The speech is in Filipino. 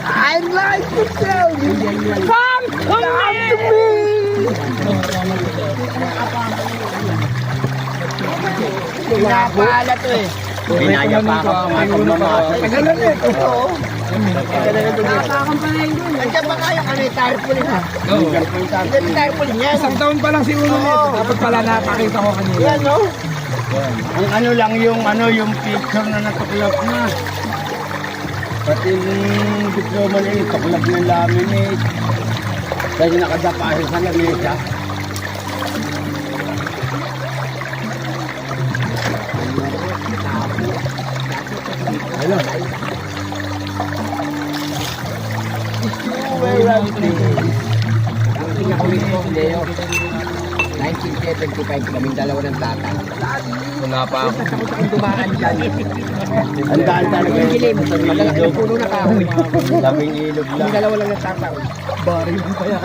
I like to tell you. Come to me. Pinapala to eh. Pinaya pa ako kumain mamasa. Ganun eh, totoo. Nandiyan ba kayo kami tarpaulin ha? Oo. Nandiyan tarpaulin yan. Isang taon pa lang si Uno nito. Dapat pala napakita ko kanina. Yan no? Ang ano lang yung picture na natuklap na. Pati yung diploma na yung tuklap ng laminate. Kasi nakadapa sa lamesa. Hello. Ang pinakulit ko, Leo. 1975, kaming dalawa ng tata. Wala pa ako. Takot akong dumaan dyan. Ang daan talaga Yung kilim, malalaki yung puno na kahoy. Labing ilog lang. Kaming dalawa lang ng tata. Bari pa yan.